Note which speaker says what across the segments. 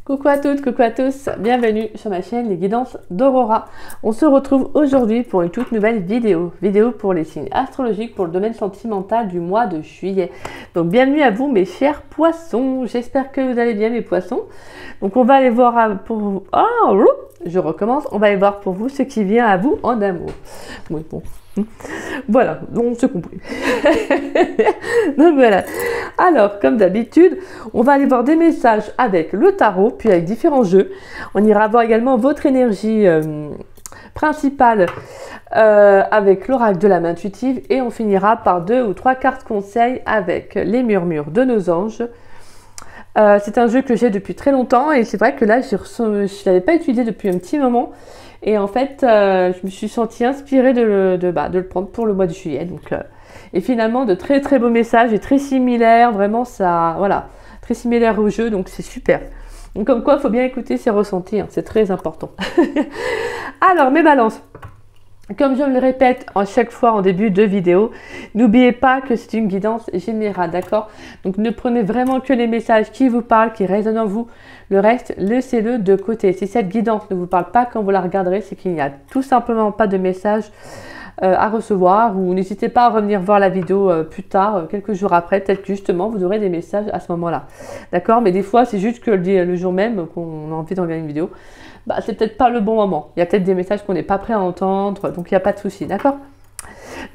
Speaker 1: Coucou à toutes, coucou à tous, bienvenue sur ma chaîne Les Guidances d'Aurora. On se retrouve aujourd'hui pour une toute nouvelle vidéo pour les signes astrologiques pour le domaine sentimental du mois de juillet. Donc bienvenue à vous mes chers poissons, j'espère que vous allez bien mes poissons. Donc on va aller voir pour vous, je recommence, on va aller voir pour vous ce qui vient à vous en amour. Oui, bon. Voilà, on s'est compris. Donc voilà. Alors, comme d'habitude, on va aller voir des messages avec le tarot, puis avec différents jeux. On ira voir également votre énergie principale avec l'oracle de la main intuitive. Et on finira par 2 ou 3 cartes conseils avec les murmures de nos anges. C'est un jeu que j'ai depuis très longtemps et c'est vrai que là, je ne l'avais pas utilisé depuis un petit moment. Et en fait, je me suis sentie inspirée de le prendre pour le mois de juillet. Donc, et finalement, de très très beaux messages et très similaires. Vraiment, ça, voilà, très similaire au jeu. Donc, c'est super. Donc, comme quoi, il faut bien écouter ses ressentis. Hein, c'est très important. Alors, mes balances. Comme je me le répète à chaque fois en début de vidéo, n'oubliez pas que c'est une guidance générale, d'accord? Donc ne prenez vraiment que les messages qui vous parlent, qui résonnent en vous. Le reste, laissez-le de côté. Si cette guidance ne vous parle pas quand vous la regarderez, c'est qu'il n'y a tout simplement pas de message à recevoir. Ou n'hésitez pas à revenir voir la vidéo plus tard, quelques jours après. Peut-être que justement, vous aurez des messages à ce moment-là. D'accord? Mais des fois, c'est juste que le jour même qu'on a envie d'envoyer une vidéo. C'est peut-être pas le bon moment. Il y a peut-être des messages qu'on n'est pas prêt à entendre, donc il n'y a pas de souci, d'accord?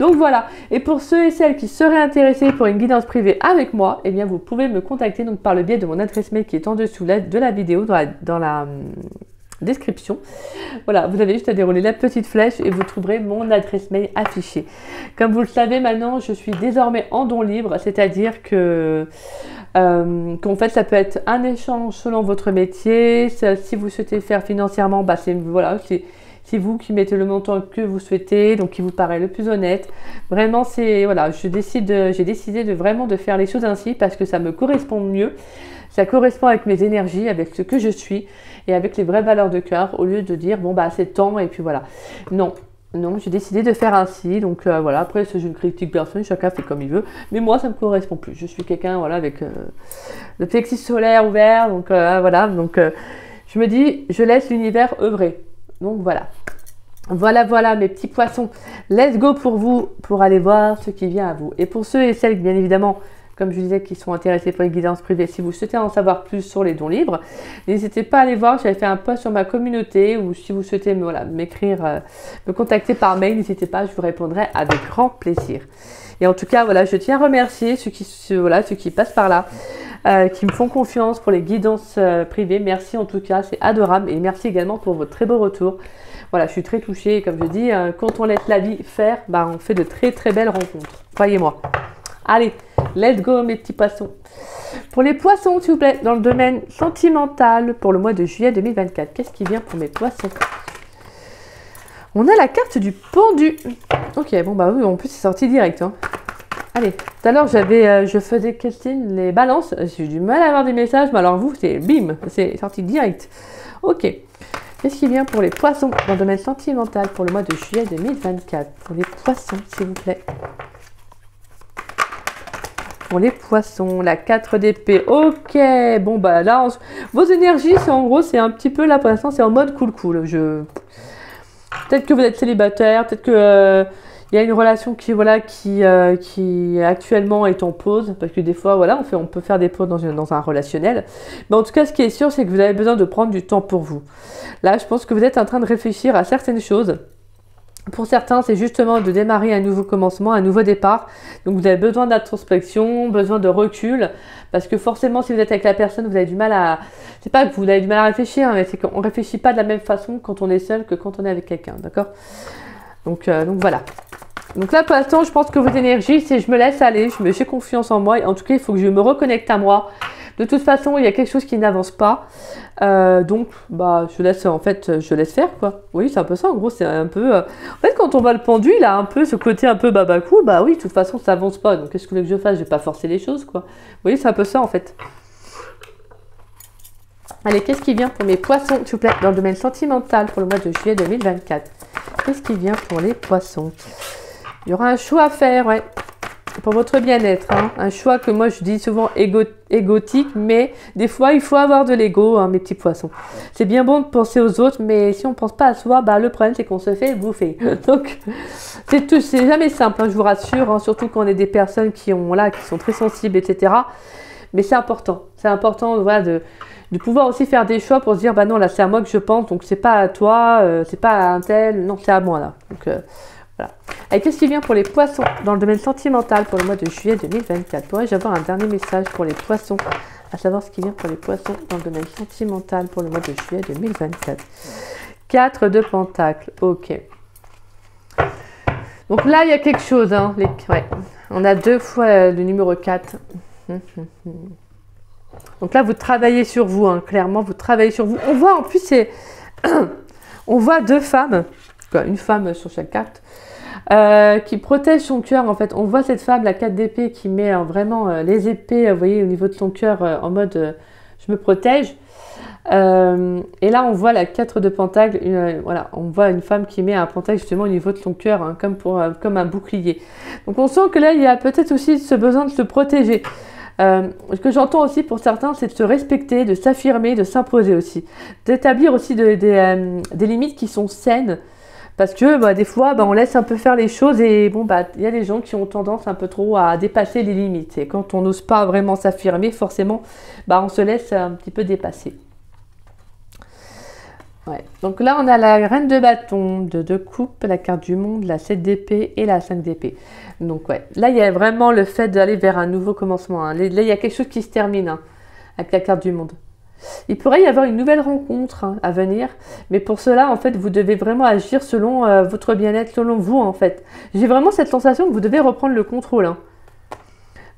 Speaker 1: Donc voilà, et pour ceux et celles qui seraient intéressés pour une guidance privée avec moi, eh bien vous pouvez me contacter donc par le biais de mon adresse mail qui est en dessous de la vidéo, dans la description. Voilà, vous avez juste à dérouler la petite flèche et vous trouverez mon adresse mail affichée. Comme vous le savez maintenant, je suis désormais en don libre, c'est-à-dire que qu'en fait ça peut être un échange selon votre métier. Si vous souhaitez faire financièrement, c'est vous qui mettez le montant que vous souhaitez, donc qui vous paraît le plus honnête. Vraiment, voilà, j'ai décidé de vraiment de faire les choses ainsi parce que ça me correspond mieux. Ça correspond avec mes énergies, avec ce que je suis et avec les vraies valeurs de cœur, au lieu de dire bon c'est temps et puis voilà. Non, j'ai décidé de faire ainsi, donc voilà, après je ne critique personne, chacun fait comme il veut, mais moi ça me correspond plus. Je suis quelqu'un, voilà, avec le plexus solaire ouvert, donc voilà, donc je me dis, je laisse l'univers œuvrer. Donc voilà. Voilà mes petits poissons, let's go pour vous, pour aller voir ce qui vient à vous. Et pour ceux et celles, bien évidemment, comme je disais, qui sont intéressés pour une guidance privée, si vous souhaitez en savoir plus sur les dons libres, n'hésitez pas à aller voir, j'avais fait un post sur ma communauté, ou si vous souhaitez m'écrire, me contacter par mail, n'hésitez pas, je vous répondrai avec grand plaisir. Et en tout cas, voilà, je tiens à remercier ceux qui passent par là, qui me font confiance pour les guidances privées. Merci en tout cas, c'est adorable, et merci également pour votre très beau retour. Voilà, je suis très touchée, et comme je dis, quand on laisse la vie faire, on fait de très très belles rencontres, croyez-moi. Allez, let's go mes petits poissons. Pour les poissons, s'il vous plaît, dans le domaine sentimental pour le mois de juillet 2024, qu'est-ce qui vient pour mes poissons? On a la carte du pendu. Ok, bon oui, en plus c'est sorti direct. Hein. Allez, tout à l'heure je faisais Christine les balances. J'ai eu du mal à avoir des messages, mais alors vous, c'est bim, c'est sorti direct. Ok. Qu'est-ce qui vient pour les poissons dans le domaine sentimental pour le mois de juillet 2024? Pour les poissons, s'il vous plaît. Pour les poissons, la 4 d'épée. Ok, bon là, vos énergies, c'est un petit peu là pour l'instant, c'est en mode cool. Peut-être que vous êtes célibataire, peut-être que il y a une relation qui actuellement est en pause, parce que des fois, voilà, on peut faire des pauses dans un relationnel. Mais en tout cas, ce qui est sûr, c'est que vous avez besoin de prendre du temps pour vous. Là, je pense que vous êtes en train de réfléchir à certaines choses. Pour certains, c'est justement de démarrer un nouveau commencement, un nouveau départ. Donc, vous avez besoin d'introspection, besoin de recul. Parce que forcément, si vous êtes avec la personne, vous avez du mal à... C'est pas que vous avez du mal à réfléchir, mais c'est qu'on ne réfléchit pas de la même façon quand on est seul que quand on est avec quelqu'un. D'accord? Donc voilà. Donc là, pour l'instant, je pense que votre énergie, c'est je me laisse aller, j'ai confiance en moi. Et en tout cas, il faut que je me reconnecte à moi. De toute façon, il y a quelque chose qui n'avance pas. Donc, je laisse faire, quoi. Oui, c'est un peu ça. En gros, c'est un peu... En fait, quand on voit le pendu, il a un peu ce côté un peu cool. Oui, de toute façon, ça avance pas. Donc, qu'est-ce que vous voulez que je fasse? Je vais pas forcer les choses, quoi. Oui, c'est un peu ça, en fait. Allez, qu'est-ce qui vient pour mes poissons, s'il vous plaît, dans le domaine sentimental pour le mois de juillet 2024? Qu'est-ce qui vient pour les poissons? Il y aura un choix à faire, ouais. pour votre bien-être. Hein. Un choix que moi je dis souvent égotique, mais des fois il faut avoir de l'ego, hein, mes petits poissons. C'est bien bon de penser aux autres, mais si on ne pense pas à soi, bah, le problème c'est qu'on se fait bouffer. Donc c'est jamais simple, hein, je vous rassure, hein, surtout quand on est des personnes qui sont très sensibles, etc. Mais c'est important voilà, de pouvoir aussi faire des choix pour se dire, bah non, là c'est à moi que je pense, donc c'est pas à toi, c'est pas à un tel, non, c'est à moi là. Donc voilà. Et qu'est-ce qui vient pour les poissons dans le domaine sentimental pour le mois de juillet 2024? Pourrais-je avoir un dernier message pour les poissons, à savoir ce qui vient pour les poissons dans le domaine sentimental pour le mois de juillet 2024? 4 de pentacles, ok. Donc là, il y a quelque chose, hein, ouais. On a 2 fois le numéro 4. Donc là, vous travaillez sur vous, hein, clairement, vous travaillez sur vous. On voit en plus, on voit 2 femmes, une femme sur chaque carte, qui protège son cœur. En fait, on voit cette femme, la 4 d'épée, qui met vraiment les épées, vous voyez, au niveau de son cœur, en mode je me protège. Et là, on voit la 4 de pentacle, voilà, on voit une femme qui met un pentacle justement au niveau de son cœur, hein, comme un bouclier. Donc on sent que là, il y a peut-être aussi ce besoin de se protéger. Ce que j'entends aussi pour certains, c'est de se respecter, de s'affirmer, de s'imposer aussi. D'établir aussi des limites qui sont saines. Parce que bah, des fois, bah, on laisse un peu faire les choses et bon, bah, y a des gens qui ont tendance un peu trop à dépasser les limites. Et quand on n'ose pas vraiment s'affirmer, forcément, bah, on se laisse un petit peu dépasser. Ouais. Donc là, on a la reine de bâton, de coupe, la carte du monde, la 7 d'épée et la 5 d'épée. Donc ouais, là, il y a vraiment le fait d'aller vers un nouveau commencement. Hein. Là, il y a quelque chose qui se termine, hein, avec la carte du monde. Il pourrait y avoir une nouvelle rencontre, hein, à venir, mais pour cela, en fait, vous devez vraiment agir selon votre bien-être, selon vous, en fait. J'ai vraiment cette sensation que vous devez reprendre le contrôle. Hein.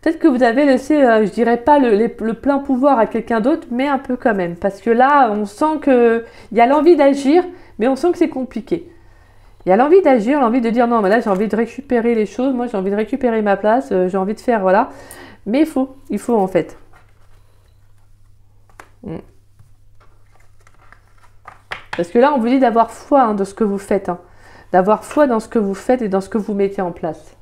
Speaker 1: Peut-être que vous avez laissé, je dirais pas le plein pouvoir à quelqu'un d'autre, mais un peu quand même. Parce que là, on sent qu'il y a l'envie d'agir, mais on sent que c'est compliqué. Il y a l'envie d'agir, l'envie de dire non, mais là j'ai envie de récupérer les choses, moi j'ai envie de récupérer ma place, j'ai envie de faire, voilà. Mais il faut en fait. Parce que là, on vous dit d'avoir foi, hein, dans ce que vous faites. Hein. D'avoir foi dans ce que vous faites et dans ce que vous mettez en place.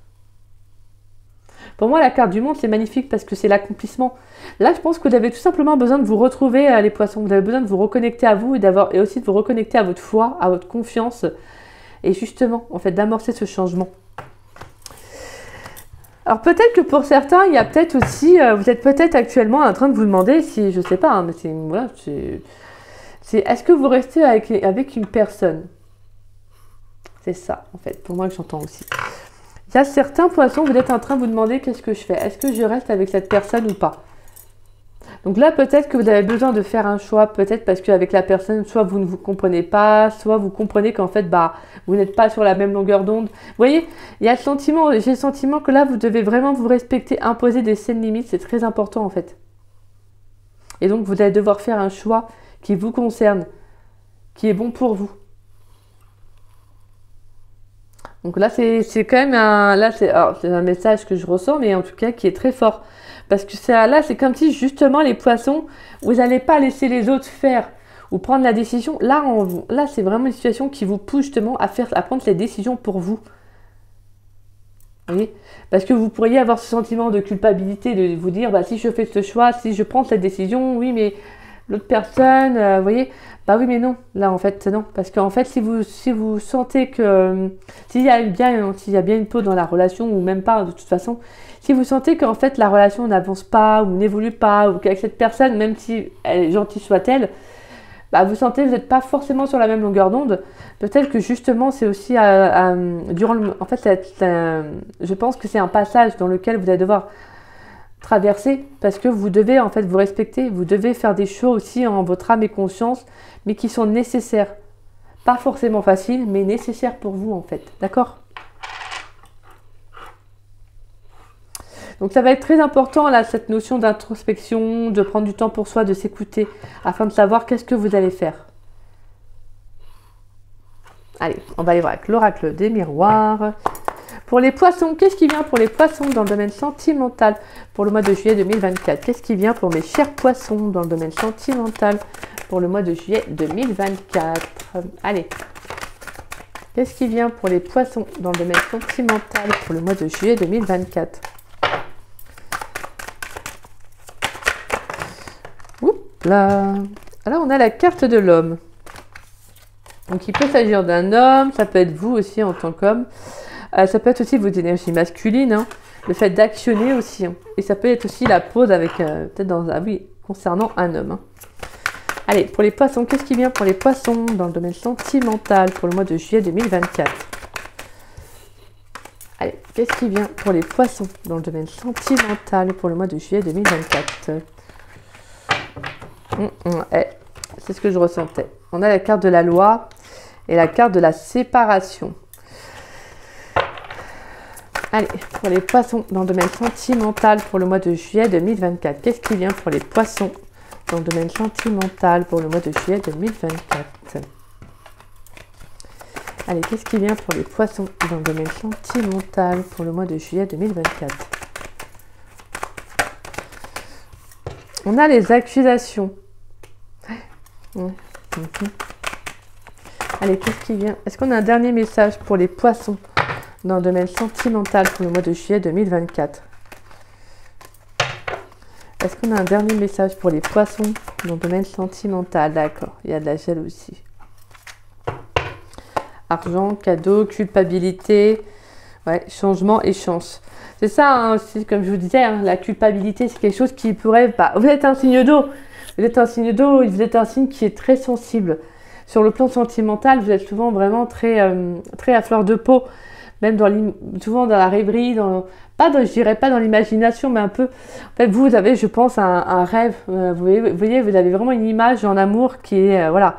Speaker 1: Pour moi, la carte du monde, c'est magnifique parce que c'est l'accomplissement. Là, je pense que vous avez tout simplement besoin de vous retrouver, les poissons. Vous avez besoin de vous reconnecter à vous et aussi de vous reconnecter à votre foi, à votre confiance. Et justement, en fait, d'amorcer ce changement. Alors peut-être que pour certains, il y a peut-être aussi, vous êtes peut-être actuellement en train de vous demander si, je sais pas, hein, mais c'est, voilà, est-ce que vous restez avec une personne? C'est ça, en fait, pour moi que j'entends aussi. Il y a certains poissons, vous êtes en train de vous demander qu'est-ce que je fais? Est-ce que je reste avec cette personne ou pas? Donc là, peut-être que vous avez besoin de faire un choix, peut-être parce qu'avec la personne, soit vous ne vous comprenez pas, soit vous comprenez qu'en fait, bah, vous n'êtes pas sur la même longueur d'onde. Vous voyez, il y a le sentiment, j'ai le sentiment que là, vous devez vraiment vous respecter, imposer des saines limites, c'est très important en fait. Et donc, vous allez devoir faire un choix qui vous concerne, qui est bon pour vous. Donc là, c'est quand même c'est un message que je ressens, mais en tout cas qui est très fort. Parce que là, c'est comme si justement les poissons, vous n'allez pas laisser les autres faire ou prendre la décision. Là, c'est vraiment une situation qui vous pousse justement à prendre les décisions pour vous. Vous voyez? Parce que vous pourriez avoir ce sentiment de culpabilité, de vous dire, bah, si je fais ce choix, si je prends cette décision, oui, mais l'autre personne, vous voyez, bah oui, mais non. Là, en fait, non. Parce qu'en fait, si vous sentez que s'il y a bien une peau dans la relation, ou même pas, de toute façon, si vous sentez qu'en fait, la relation n'avance pas, ou n'évolue pas, ou qu'avec cette personne, même si elle est gentille soit-elle, bah, vous sentez que vous n'êtes pas forcément sur la même longueur d'onde, peut-être que justement, c'est aussi en fait, je pense que c'est un passage dans lequel vous allez devoir traverser, parce que vous devez en fait vous respecter, vous devez faire des choix aussi en votre âme et conscience, mais qui sont nécessaires. Pas forcément faciles, mais nécessaires pour vous en fait. D'accord? Donc ça va être très important là, cette notion d'introspection, de prendre du temps pour soi, de s'écouter, afin de savoir qu'est-ce que vous allez faire. Allez, on va aller voir avec l'oracle des miroirs. Pour les poissons, qu'est-ce qui vient pour les poissons dans le domaine sentimental pour le mois de juillet 2024? Qu'est-ce qui vient pour mes chers poissons dans le domaine sentimental pour le mois de juillet 2024? Allez. Qu'est-ce qui vient pour les poissons dans le domaine sentimental pour le mois de juillet 2024? là. Alors, on a la carte de l'homme. Donc, il peut s'agir d'un homme, ça peut être vous aussi en tant qu'homme. Ça peut être aussi vos énergies masculines, hein. Le fait d'actionner aussi. Hein. Et ça peut être aussi la pause avec, peut-être dans un, oui, concernant un homme. Hein. Allez, pour les poissons, qu'est-ce qui vient pour les poissons dans le domaine sentimental pour le mois de juillet 2024? Allez, qu'est-ce qui vient pour les poissons dans le domaine sentimental pour le mois de juillet 2024? C'est ce que je ressentais. On a la carte de la loi et la carte de la séparation. Allez, pour les poissons dans le domaine sentimental pour le mois de juillet 2024. Qu'est-ce qui vient pour les poissons dans le domaine sentimental pour le mois de juillet 2024? Allez, qu'est-ce qui vient pour les poissons dans le domaine sentimental pour le mois de juillet 2024? On a les accusations. Allez, qu'est-ce qui vient? Est-ce qu'on a un dernier message pour les poissons dans le domaine sentimental pour le mois de juillet 2024? Est-ce qu'on a un dernier message pour les poissons dans le domaine sentimental? D'accord, il y a de la jalousie. Argent, cadeau, culpabilité, ouais, changement et chance. C'est ça, hein, comme je vous disais, hein, la culpabilité, c'est quelque chose qui pourrait... Bah, vous êtes un signe d'eau. Vous êtes un signe d'eau, vous êtes un signe qui est très sensible. Sur le plan sentimental, vous êtes souvent vraiment très à fleur de peau. Même souvent dans la rêverie, je dirais pas dans l'imagination, mais un peu. En fait, vous avez, je pense, un rêve. Vous voyez, vous avez vraiment une image en amour qui est, voilà.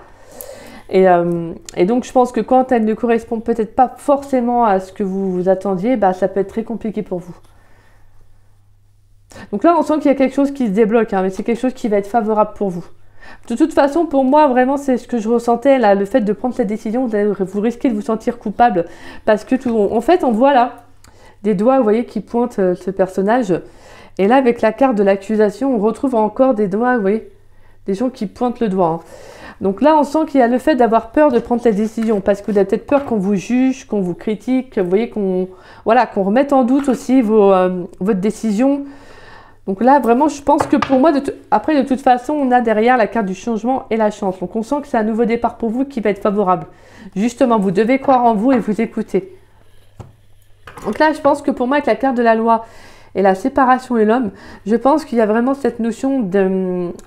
Speaker 1: Et donc, je pense que quand elle ne correspond peut-être pas forcément à ce que vous vous attendiez, bah, ça peut être très compliqué pour vous. Donc là, on sent qu'il y a quelque chose qui se débloque, hein, mais c'est quelque chose qui va être favorable pour vous. De toute façon, pour moi, vraiment, c'est ce que je ressentais, là, le fait de prendre cette décision, vous risquez de vous sentir coupable, parce que en fait, on voit là des doigts, vous voyez, qui pointent ce personnage, et là, avec la carte de l'accusation, on retrouve encore des doigts, vous voyez, des gens qui pointent le doigt. Hein. Donc là, on sent qu'il y a le fait d'avoir peur de prendre cette décision, parce que vous avez peut-être peur qu'on vous juge, qu'on vous critique, vous voyez, qu'on remette en doute aussi votre décision. Donc là, vraiment, je pense que pour moi, après, de toute façon, on a derrière la carte du changement et la chance. Donc, on sent que c'est un nouveau départ pour vous qui va être favorable. Justement, vous devez croire en vous et vous écouter. Donc là, je pense que pour moi, avec la carte de la loi et la séparation et l'homme, je pense qu'il y a vraiment cette notion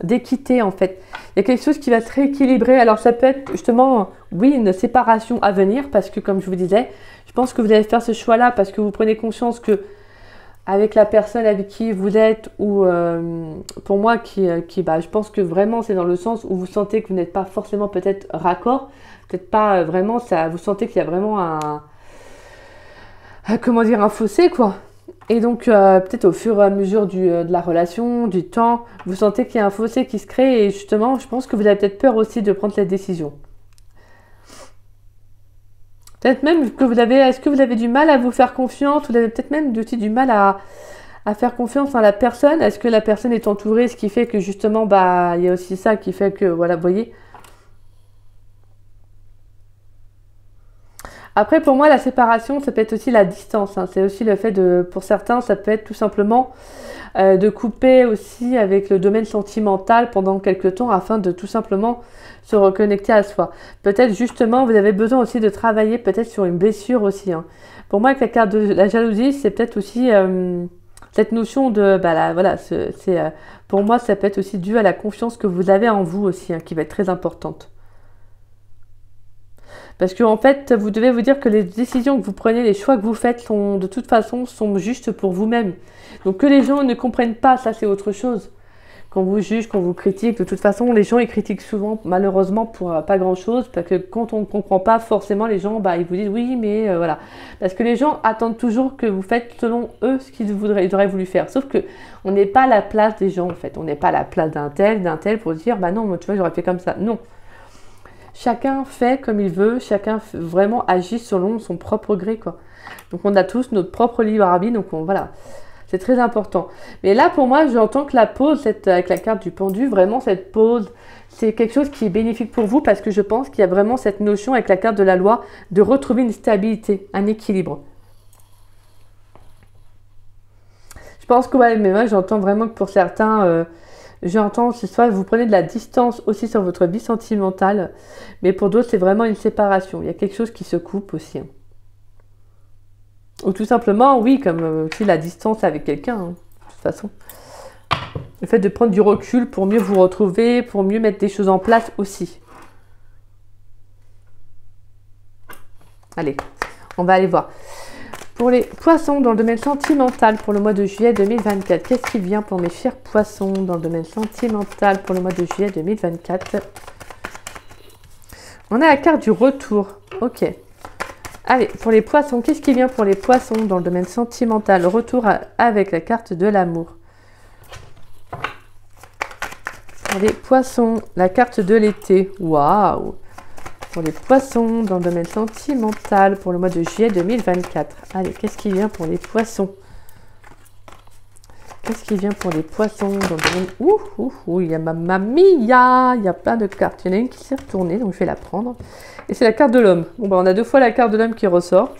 Speaker 1: d'équité, en fait. Il y a quelque chose qui va se rééquilibrer. Alors, ça peut être justement, oui, une séparation à venir parce que, comme je vous disais, je pense que vous allez faire ce choix-là parce que vous prenez conscience que avec la personne avec qui vous êtes ou pour moi je pense que vraiment c'est dans le sens où vous sentez que vous n'êtes pas forcément peut-être raccord, peut-être pas vraiment ça, vous sentez qu'il y a vraiment un fossé quoi. Et donc peut-être au fur et à mesure de la relation, du temps, vous sentez qu'il y a un fossé qui se crée et justement je pense que vous avez peut-être peur aussi de prendre cette décision. Peut-être même que est-ce que vous avez du mal à vous faire confiance? Vous avez peut-être même aussi du mal à faire confiance en la personne. Est-ce que la personne est entourée? Ce qui fait que justement, bah, il y a aussi ça qui fait que, voilà, vous voyez. Après, pour moi, la séparation, ça peut être aussi la distance. Hein. C'est aussi le fait pour certains, ça peut être tout simplement de couper aussi avec le domaine sentimental pendant quelques temps afin de tout simplement se reconnecter à soi. Peut-être justement, vous avez besoin aussi de travailler peut-être sur une blessure aussi. Hein. Pour moi, avec la carte de la jalousie, c'est peut-être aussi cette notion de, pour moi, ça peut être aussi dû à la confiance que vous avez en vous aussi, hein, qui va être très importante. Parce qu'en fait, vous devez vous dire que les décisions que vous prenez, les choix que vous faites, de toute façon, sont justes pour vous-même. Donc que les gens ne comprennent pas, ça c'est autre chose. Quand vous jugez, quand vous critiquez, de toute façon, les gens ils critiquent souvent, malheureusement, pour pas grand-chose. Parce que quand on ne comprend pas, forcément, les gens, ils vous disent oui, mais voilà. Parce que les gens attendent toujours que vous faites selon eux ce qu'ils auraient voulu faire. Sauf que on n'est pas à la place des gens, en fait. On n'est pas à la place d'un tel pour dire, bah non, moi, tu vois, j'aurais fait comme ça. Non. Chacun fait comme il veut, chacun vraiment agit selon son propre gré, quoi. Donc on a tous notre propre libre arbitre, donc voilà, c'est très important. Mais là pour moi, j'entends que la pause, avec la carte du pendu, vraiment cette pause, c'est quelque chose qui est bénéfique pour vous parce que je pense qu'il y a vraiment cette notion avec la carte de la loi de retrouver une stabilité, un équilibre. Je pense que ouais, mais moi j'entends vraiment que pour certains, j'entends, c'est soit vous prenez de la distance aussi sur votre vie sentimentale, mais pour d'autres, c'est vraiment une séparation. Il y a quelque chose qui se coupe aussi. Hein. Ou tout simplement, oui, comme aussi la distance avec quelqu'un, hein, de toute façon. Le fait de prendre du recul pour mieux vous retrouver, pour mieux mettre des choses en place aussi. Allez, on va aller voir. Pour les poissons dans le domaine sentimental pour le mois de juillet 2024, qu'est-ce qui vient pour mes chers poissons dans le domaine sentimental pour le mois de juillet 2024? On a la carte du retour. Ok. Allez, pour les poissons, qu'est-ce qui vient pour les poissons dans le domaine sentimental? Le retour avec la carte de l'amour. Pour les poissons, la carte de l'été. Waouh! Pour les poissons dans le domaine sentimental pour le mois de juillet 2024. Allez, qu'est-ce qui vient pour les poissons? Qu'est-ce qui vient pour les poissons dans le domaine... il y a Mamma Mia! Il y a plein de cartes. Il y en a une qui s'est retournée, donc je vais la prendre. Et c'est la carte de l'homme. Bon, on a 2 fois la carte de l'homme qui ressort.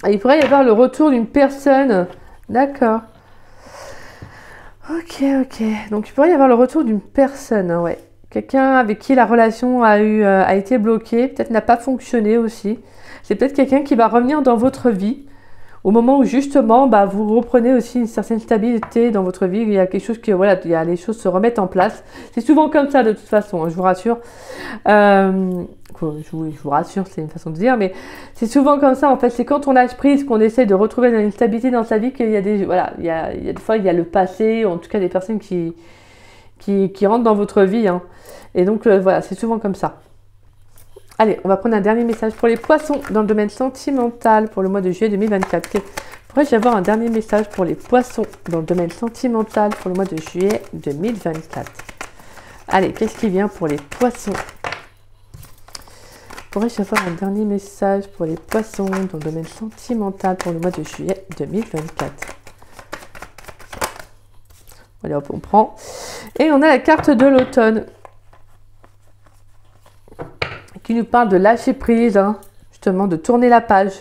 Speaker 1: Il pourrait y avoir le retour d'une personne. D'accord. Ok. Donc, il pourrait y avoir le retour d'une personne, hein, ouais. Quelqu'un avec qui la relation a été bloquée, peut-être n'a pas fonctionné aussi. C'est peut-être quelqu'un qui va revenir dans votre vie au moment où justement vous reprenez aussi une certaine stabilité dans votre vie. Il y a quelque chose qui, voilà, les choses se remettent en place. C'est souvent comme ça de toute façon, hein, je vous rassure. Je vous rassure, c'est une façon de dire, mais c'est souvent comme ça en fait. C'est quand on lâche prise qu'on essaie de retrouver une stabilité dans sa vie qu'il y a des, voilà, il y a des fois il y a le passé, ou en tout cas des personnes qui rentrent dans votre vie. Hein. Et donc, voilà, c'est souvent comme ça. Allez, on va prendre un dernier message pour les poissons dans le domaine sentimental pour le mois de juillet 2024. Pourrais-je avoir un dernier message pour les poissons dans le domaine sentimental pour le mois de juillet 2024? Allez, qu'est-ce qui vient pour les poissons? Pourrais-je avoir un dernier message pour les poissons dans le domaine sentimental pour le mois de juillet 2024? Allez hop, on prend. Et on a la carte de l'automne qui nous parle de lâcher prise, hein, justement, de tourner la page.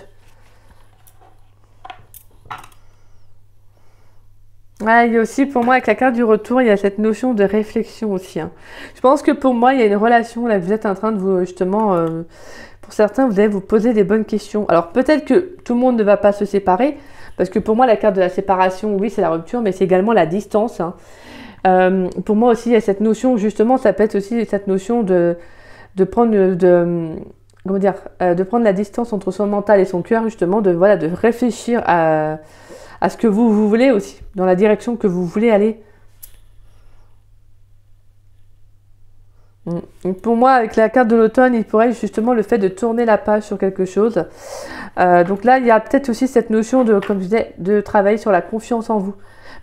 Speaker 1: Ouais, il y a aussi pour moi avec la carte du retour, il y a cette notion de réflexion aussi. Hein. Je pense que pour moi, il y a une relation, là, vous êtes en train de vous, justement, pour certains, vous allez vous poser des bonnes questions. Alors peut-être que tout le monde ne va pas se séparer, parce que pour moi, la carte de la séparation, oui, c'est la rupture, mais c'est également la distance. Hein. Pour moi aussi, il y a cette notion, justement, ça peut être aussi cette notion de prendre de prendre la distance entre son mental et son cœur, justement, de réfléchir à ce que vous voulez aussi, dans la direction que vous voulez aller. Pour moi, avec la carte de l'automne, il pourrait être justement le fait de tourner la page sur quelque chose. Donc là, il y a peut-être aussi cette notion de, comme je disais, de travailler sur la confiance en vous.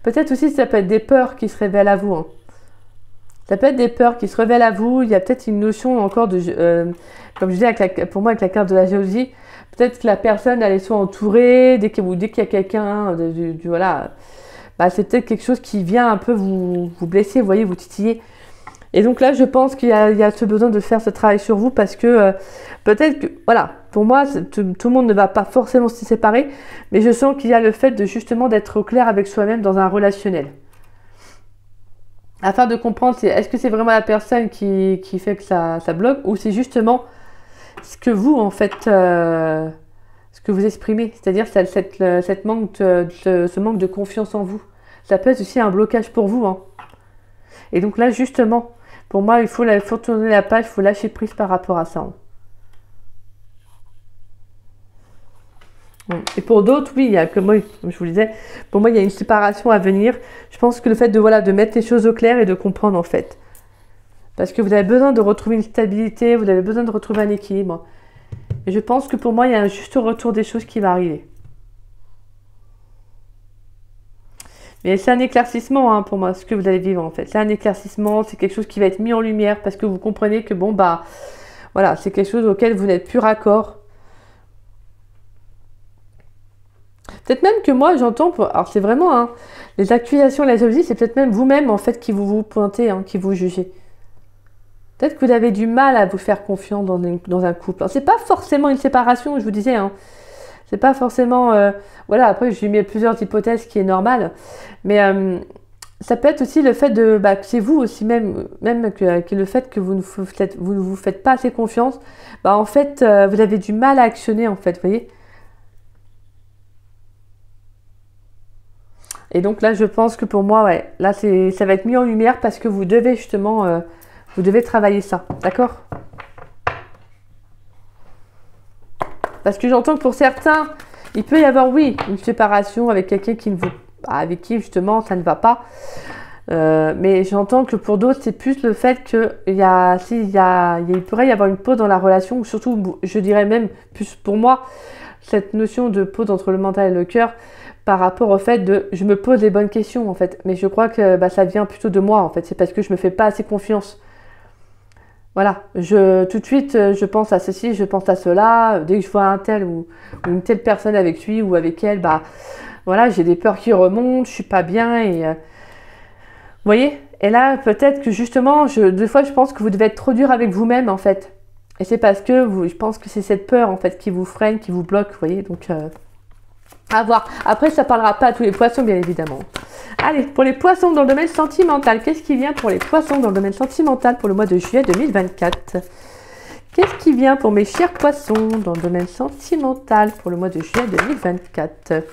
Speaker 1: Peut-être aussi, ça peut être des peurs qui se révèlent à vous. Hein. Ça peut être des peurs qui se révèlent à vous. Il y a peut-être une notion encore de, comme je disais, pour moi, avec la carte de la jalousie, peut-être que la personne, elle est soit entourée, dès qu'il y a quelqu'un, voilà, c'est peut-être quelque chose qui vient un peu vous blesser, vous voyez, vous titiller. Et donc là, je pense qu'il y a ce besoin de faire ce travail sur vous parce que peut-être que, voilà, pour moi, tout le monde ne va pas forcément se séparer, mais je sens qu'il y a le fait de justement d'être au clair avec soi-même dans un relationnel. Afin de comprendre, est-ce que c'est vraiment la personne qui fait que ça bloque ou c'est justement ce que vous, en fait, ce que vous exprimez, c'est-à-dire ce manque de confiance en vous. Ça peut être aussi un blocage pour vous. Hein. Et donc là, justement, pour moi, il faut tourner la page, il faut lâcher prise par rapport à ça. Hein. Et pour d'autres, oui, comme je vous le disais, pour moi, il y a une séparation à venir. Je pense que le fait de mettre les choses au clair et de comprendre, en fait. Parce que vous avez besoin de retrouver une stabilité, vous avez besoin de retrouver un équilibre. Et je pense que pour moi, il y a un juste retour des choses qui va arriver. Mais c'est un éclaircissement, hein, pour moi, ce que vous allez vivre, en fait. C'est un éclaircissement, c'est quelque chose qui va être mis en lumière parce que vous comprenez que, voilà, c'est quelque chose auquel vous n'êtes plus raccord. Peut-être même que moi, j'entends, alors c'est vraiment, hein, les accusations et la jalousie, c'est peut-être même vous-même, en fait, qui vous pointez, hein, qui vous jugez. Peut-être que vous avez du mal à vous faire confiance dans un couple. Alors, c'est pas forcément une séparation, je vous disais, hein. C'est pas forcément... voilà, après, j'ai mis plusieurs hypothèses qui est normal. Mais ça peut être aussi le fait de, que c'est vous aussi même que le fait que vous ne vous faites pas assez confiance, en fait, vous avez du mal à actionner, en fait, vous voyez. Et donc là, je pense que pour moi, ouais, là, ça va être mis en lumière parce que vous devez justement, vous devez travailler ça, d'accord? Parce que j'entends que pour certains, il peut y avoir, oui, une séparation avec quelqu'un avec qui justement ça ne va pas. Mais j'entends que pour d'autres, c'est plus le fait qu'il pourrait y avoir une pause dans la relation, ou surtout, je dirais même plus pour moi, cette notion de pause entre le mental et le cœur, par rapport au fait de je me pose les bonnes questions en fait. Mais je crois que ça vient plutôt de moi en fait. C'est parce que je me fais pas assez confiance. Voilà, tout de suite, je pense à ceci, je pense à cela. Dès que je vois un tel ou une telle personne avec lui ou avec elle, voilà, j'ai des peurs qui remontent, je suis pas bien et vous voyez. Et là, peut-être que justement, des fois, je pense que vous devez être trop dur avec vous-même en fait. Et c'est parce que je pense que c'est cette peur en fait qui vous freine, qui vous bloque, vous voyez. Donc à voir. Après, ça parlera pas à tous les poissons, bien évidemment. Allez, pour les poissons dans le domaine sentimental, qu'est-ce qui vient pour les poissons dans le domaine sentimental pour le mois de juillet 2024? Qu'est-ce qui vient pour mes chers poissons dans le domaine sentimental pour le mois de juillet 2024?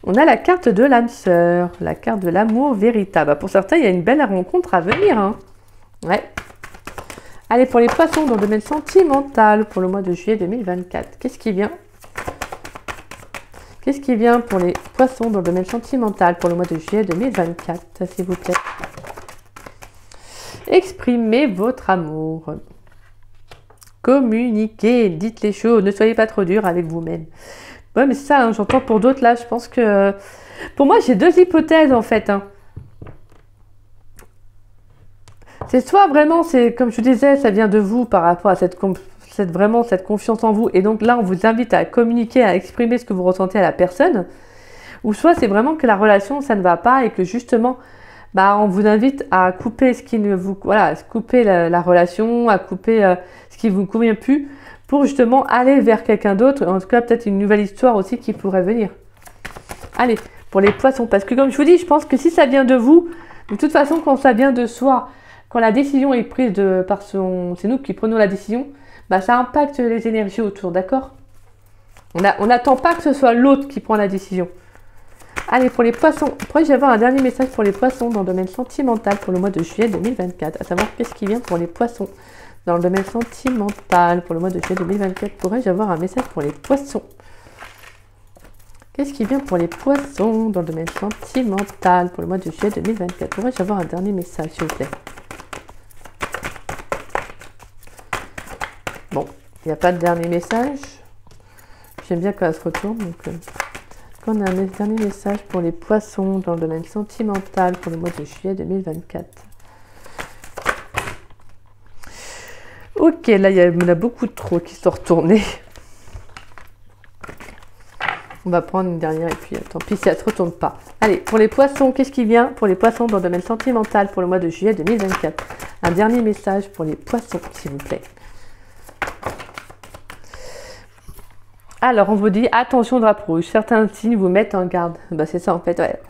Speaker 1: On a la carte de l'âme sœur, la carte de l'amour véritable. Pour certains, il y a une belle rencontre à venir. Hein. Ouais. Allez, pour les poissons dans le domaine sentimental pour le mois de juillet 2024, qu'est-ce qui vient? Qu'est-ce qui vient pour les poissons dans le domaine sentimental pour le mois de juillet 2024, s'il vous plaît? Exprimez votre amour. Communiquez, dites les choses, ne soyez pas trop dur avec vous-même. Ouais, mais c'est ça, hein, j'entends pour d'autres là, je pense que... Pour moi, j'ai deux hypothèses en fait. Hein. C'est soit vraiment, c'est comme je vous disais, ça vient de vous par rapport à vraiment cette confiance en vous. Et donc là, on vous invite à communiquer, à exprimer ce que vous ressentez à la personne. Ou soit c'est vraiment que la relation, ça ne va pas et que justement, on vous invite à couper ce qui ne vous... Voilà, à couper la relation, à couper ce qui ne vous convient plus pour justement aller vers quelqu'un d'autre. En tout cas, peut-être une nouvelle histoire aussi qui pourrait venir. Allez, pour les poissons. Parce que comme je vous dis, je pense que si ça vient de vous, de toute façon, quand ça vient de soi, quand la décision est prise c'est nous qui prenons la décision, ça impacte les énergies autour, d'accord? On n'attend pas que ce soit l'autre qui prend la décision. Allez, pour les poissons, pourrais-je avoir un dernier message pour les poissons dans le domaine sentimental pour le mois de juillet 2024? À savoir, qu'est-ce qui vient pour les poissons dans le domaine sentimental pour le mois de juillet 2024? Pourrais-je avoir un message pour les poissons? Qu'est-ce qui vient pour les poissons dans le domaine sentimental pour le mois de juillet 2024? Pourrais-je avoir un dernier message, s'il vous plaît? Bon, il n'y a pas de dernier message. J'aime bien quand elle se retourne. Donc, on a un dernier message pour les poissons dans le domaine sentimental pour le mois de juillet 2024. Ok, là, il y en a beaucoup trop qui sont retournés. On va prendre une dernière et puis tant pis si elle ne se retourne pas. Allez, pour les poissons, qu'est-ce qui vient pour les poissons dans le domaine sentimental pour le mois de juillet 2024? Un dernier message pour les poissons, s'il vous plaît. Alors, on vous dit, attention drapeau rouge. Certains signes vous mettent en garde. C'est ça, en fait, ouais.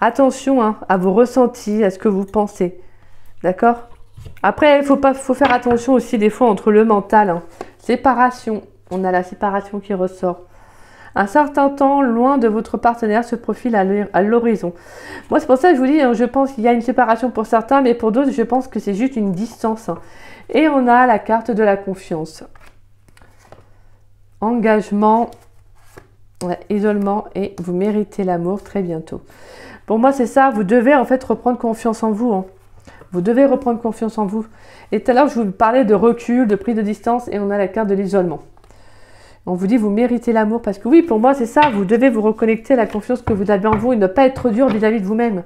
Speaker 1: Attention à vos ressentis, à ce que vous pensez. D'accord? Après, il faut faire attention aussi des fois entre le mental. Hein. Séparation. On a la séparation qui ressort. Un certain temps, loin de votre partenaire, se profile à l'horizon. Moi, c'est pour ça que je vous dis, hein, je pense qu'il y a une séparation pour certains, mais pour d'autres, je pense que c'est juste une distance. Hein. Et on a la carte de la confiance. Engagement, isolement et vous méritez l'amour très bientôt. Pour moi, c'est ça. Vous devez en fait reprendre confiance en vous. Hein. Vous devez reprendre confiance en vous. Et tout à l'heure, je vous parlais de recul, de prise de distance et on a la carte de l'isolement. On vous dit, vous méritez l'amour parce que oui, pour moi, c'est ça. Vous devez vous reconnecter à la confiance que vous avez en vous et ne pas être trop dur vis-à-vis de vous-même.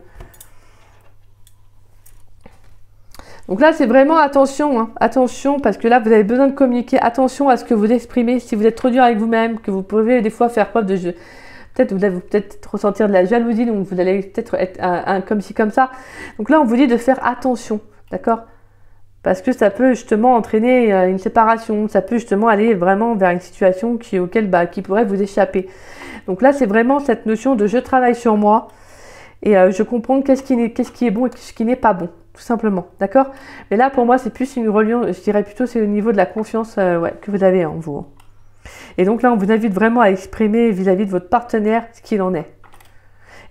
Speaker 1: Donc là, c'est vraiment attention, hein. Attention, parce que là, vous avez besoin de communiquer. Attention à ce que vous exprimez. Si vous êtes trop dur avec vous-même, que vous pouvez des fois faire preuve de jeu. Peut-être vous allez peut-être ressentir de la jalousie, donc vous allez peut-être être comme ci, comme ça. Donc là, on vous dit de faire attention, d'accord? Parce que ça peut justement entraîner une séparation. Ça peut justement aller vraiment vers une situation qui pourrait vous échapper. Donc là, c'est vraiment cette notion de je travaille sur moi. Et je comprends qu'est-ce qui est bon et ce qui n'est pas bon, tout simplement, d'accord? Mais là, pour moi, c'est plus une reliance, je dirais plutôt, c'est au niveau de la confiance ouais, que vous avez en vous. Et donc là, on vous invite vraiment à exprimer vis-à-vis de votre partenaire ce qu'il en est.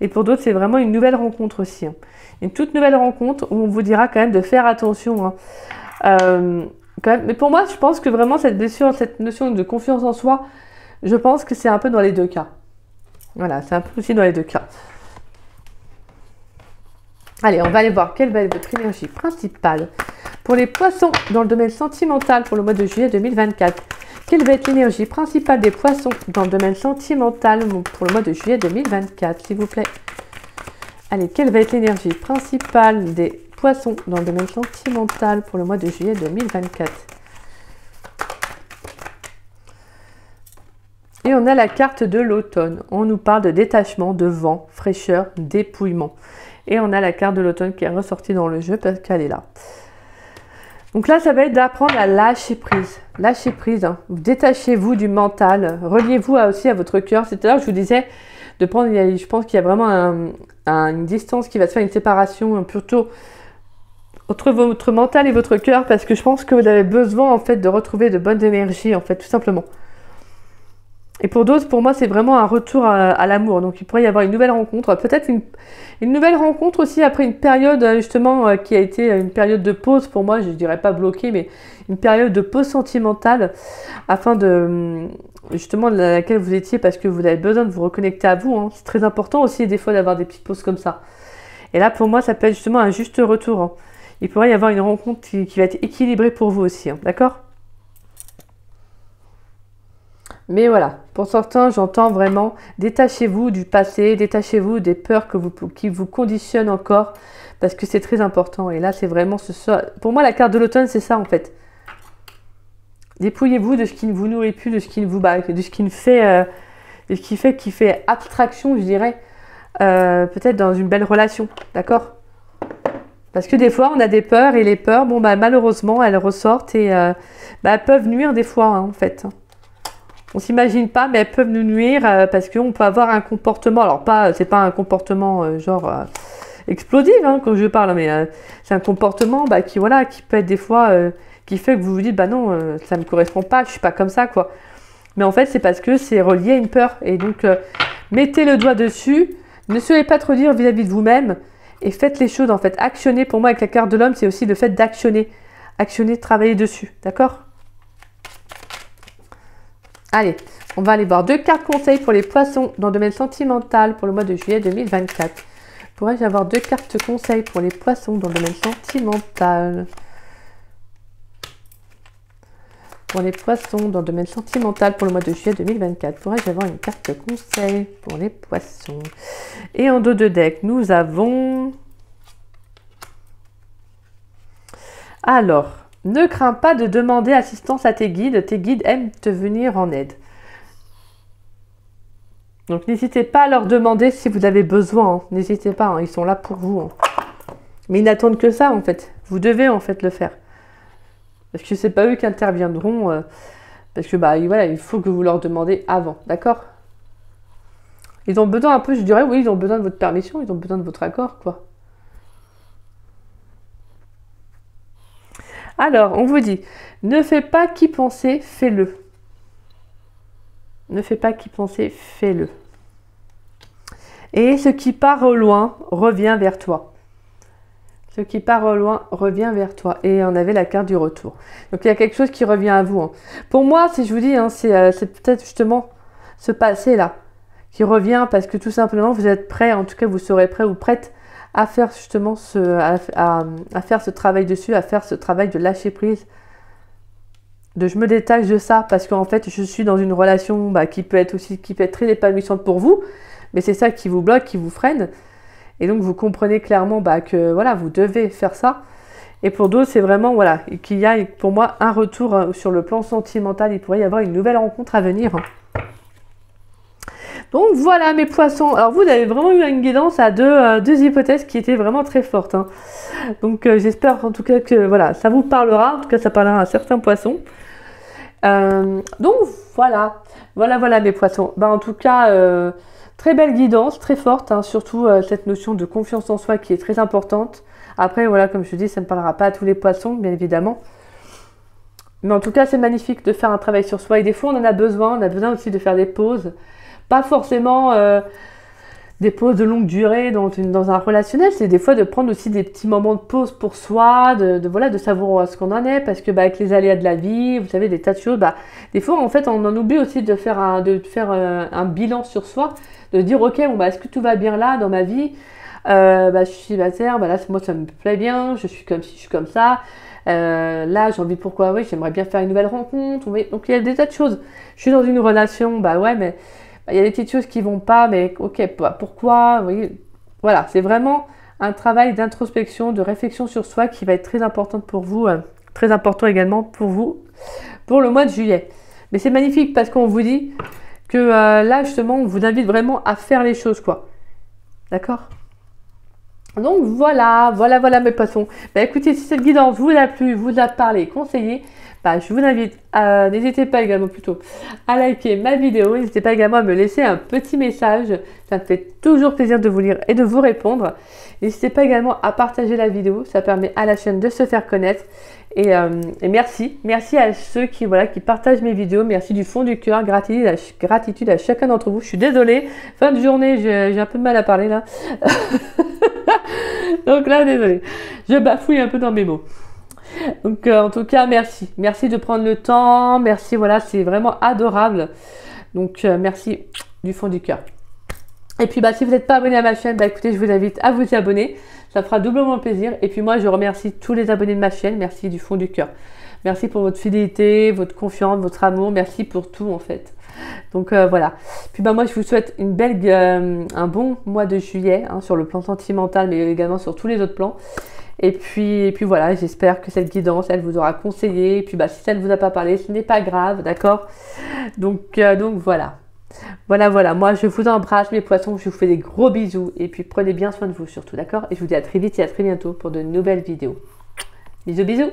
Speaker 1: Et pour d'autres, c'est vraiment une nouvelle rencontre aussi. Hein. Une toute nouvelle rencontre où on vous dira quand même de faire attention. Hein. Quand même. Mais pour moi, je pense que vraiment cette blessure, cette notion de confiance en soi, je pense que c'est un peu dans les deux cas. Voilà, c'est un peu aussi dans les deux cas. Allez, on va aller voir quelle va être votre énergie principale pour les poissons dans le domaine sentimental pour le mois de juillet 2024. Quelle va être l'énergie principale des poissons dans le domaine sentimental pour le mois de juillet 2024, s'il vous plaît? Allez, quelle va être l'énergie principale des poissons dans le domaine sentimental pour le mois de juillet 2024? Et on a la carte de l'automne. On nous parle de détachement, de vent, fraîcheur, dépouillement. Et on a la carte de l'automne qui est ressortie dans le jeu parce qu'elle est là. Donc là, ça va être d'apprendre à lâcher prise. Lâcher prise. Hein. Détachez-vous du mental. Reliez-vous aussi à votre cœur. C'est tout à l'heure que je vous disais de prendre, je pense qu'il y a vraiment une distance qui va se faire, une séparation plutôt entre votre mental et votre cœur parce que je pense que vous avez besoin en fait de retrouver de bonnes énergies en fait, tout simplement. Et pour d'autres, pour moi, c'est vraiment un retour à l'amour. Donc, il pourrait y avoir une nouvelle rencontre. Peut-être une nouvelle rencontre aussi après une période, justement, qui a été une période de pause. Pour moi, je ne dirais pas bloquée, mais une période de pause sentimentale afin de, justement, de laquelle vous étiez parce que vous avez besoin de vous reconnecter à vous. Hein. C'est très important aussi, des fois, d'avoir des petites pauses comme ça. Et là, pour moi, ça peut être justement un juste retour. Hein. Il pourrait y avoir une rencontre qui va être équilibrée pour vous aussi. Hein. D'accord ? Mais voilà, pour certains, j'entends vraiment, détachez-vous du passé, détachez-vous des peurs qui vous conditionnent encore, parce que c'est très important. Et là, c'est vraiment pour moi, la carte de l'automne, c'est ça en fait. Dépouillez-vous de ce qui ne vous nourrit plus, de ce qui ne vous bat, de ce qui fait abstraction, je dirais, peut-être dans une belle relation, d'accord? Parce que des fois, on a des peurs, et les peurs, bon, bah, malheureusement, elles ressortent et elles peuvent nuire des fois, hein, en fait. On s'imagine pas, mais elles peuvent nous nuire parce qu'on peut avoir un comportement. Alors, c'est pas un comportement genre explosif hein, quand je parle, mais c'est un comportement qui peut être des fois qui fait que vous vous dites bah non, ça me correspond pas, je suis pas comme ça quoi. Mais en fait, c'est parce que c'est relié à une peur. Et donc, mettez le doigt dessus. Ne soyez pas trop dur vis-à-vis de vous-même et faites les choses en fait. Actionnez. Pour moi, avec la carte de l'homme, c'est aussi le fait d'actionner, travailler dessus, d'accord? Allez, on va aller voir 2 cartes conseils pour les poissons dans le domaine sentimental pour le mois de juillet 2024. Pourrais-je avoir 2 cartes conseils pour les poissons dans le domaine sentimental? Pour les poissons dans le domaine sentimental pour le mois de juillet 2024. Pourrais-je avoir une carte conseil pour les poissons? Et en dos de deck, nous avons... Alors... Ne crains pas de demander assistance à tes guides aiment te venir en aide. Donc n'hésitez pas à leur demander si vous avez besoin, hein. N'hésitez pas, hein. Ils sont là pour vous. Hein. Mais ils n'attendent que ça en fait, vous devez en fait le faire. Parce que c'est pas eux qui interviendront, parce que voilà, il faut que vous leur demandez avant, d'accord? Ils ont besoin un peu, je dirais, oui, ils ont besoin de votre permission, ils ont besoin de votre accord, quoi. Alors, on vous dit, ne fais pas qu'y penser, fais-le. Ne fais pas qu'y penser, fais-le. Et ce qui part au loin revient vers toi. Ce qui part au loin revient vers toi. Et on avait la carte du retour. Donc, il y a quelque chose qui revient à vous. Hein. Pour moi, si je vous dis, hein, c'est peut-être justement ce passé-là qui revient parce que tout simplement, vous êtes prêt, en tout cas, vous serez prêt ou prête à faire justement à faire ce travail dessus, à faire ce travail de lâcher prise, de je me détache de ça parce qu'en fait je suis dans une relation qui peut être très épanouissante pour vous, mais c'est ça qui vous bloque, qui vous freine, et donc vous comprenez clairement que voilà, vous devez faire ça. Et pour d'autres, c'est vraiment voilà, qu'il y a pour moi un retour sur le plan sentimental, il pourrait y avoir une nouvelle rencontre à venir. Donc voilà mes poissons. Alors vous avez vraiment eu une guidance à deux hypothèses qui étaient vraiment très fortes. Hein. Donc j'espère en tout cas que voilà, ça vous parlera. En tout cas, ça parlera à certains poissons. Donc voilà mes poissons. En tout cas, Très belle guidance, très forte, hein, surtout cette notion de confiance en soi qui est très importante. Après, voilà, comme je te dis, ça ne parlera pas à tous les poissons, bien évidemment. Mais en tout cas, c'est magnifique de faire un travail sur soi. Et des fois, on en a besoin. On a besoin aussi de faire des pauses. Pas forcément des pauses de longue durée dans un relationnel. C'est des fois de prendre aussi des petits moments de pause pour soi, voilà, de savoir ce qu'on en est. Parce que avec les aléas de la vie, vous savez, des tas de choses, des fois, en fait, on en oublie aussi de faire un bilan sur soi. De dire, ok, bon, est-ce que tout va bien là dans ma vie? Je suis célibataire, là, moi, ça me plaît bien. Je suis comme ci, je suis comme ça. Là, j'ai envie, pourquoi? Oui, j'aimerais bien faire une nouvelle rencontre. Oui. Donc, il y a des tas de choses. Je suis dans une relation, ouais, mais il y a des petites choses qui vont pas, mais ok, pourquoi? Oui. Voilà, c'est vraiment un travail d'introspection, de réflexion sur soi qui va être très important pour vous, très important également pour vous, pour le mois de juillet. Mais c'est magnifique parce qu'on vous dit que là, justement, on vous invite vraiment à faire les choses, quoi. D'accord? Donc voilà mes poissons. Écoutez, si cette guidance vous a plu, vous a parlé, conseillé, je vous invite à, n'hésitez pas également plutôt à liker ma vidéo, n'hésitez pas également à me laisser un petit message, ça me fait toujours plaisir de vous lire et de vous répondre. N'hésitez pas également à partager la vidéo, ça permet à la chaîne de se faire connaître. Et merci à ceux qui partagent mes vidéos, merci du fond du cœur, gratitude à chacun d'entre vous. Je suis désolée, fin de journée, j'ai un peu de mal à parler là. Donc là, désolée, je bafouille un peu dans mes mots. Donc en tout cas, merci de prendre le temps, merci, voilà, c'est vraiment adorable. Donc merci du fond du cœur. Et puis si vous n'êtes pas abonné à ma chaîne, écoutez, je vous invite à vous y abonner, ça fera doublement plaisir. Et puis moi, je remercie tous les abonnés de ma chaîne, merci du fond du cœur. Merci pour votre fidélité, votre confiance, votre amour, merci pour tout en fait. Donc voilà. Puis moi, je vous souhaite un bon mois de juillet, hein, sur le plan sentimental, mais également sur tous les autres plans. Et puis voilà, j'espère que cette guidance, elle vous aura conseillé. Et puis si ça ne vous a pas parlé, ce n'est pas grave, d'accord? Donc voilà. Voilà, moi je vous embrasse mes poissons, je vous fais des gros bisous. Et puis prenez bien soin de vous surtout, d'accord? Et je vous dis à très vite et à très bientôt pour de nouvelles vidéos. Bisous.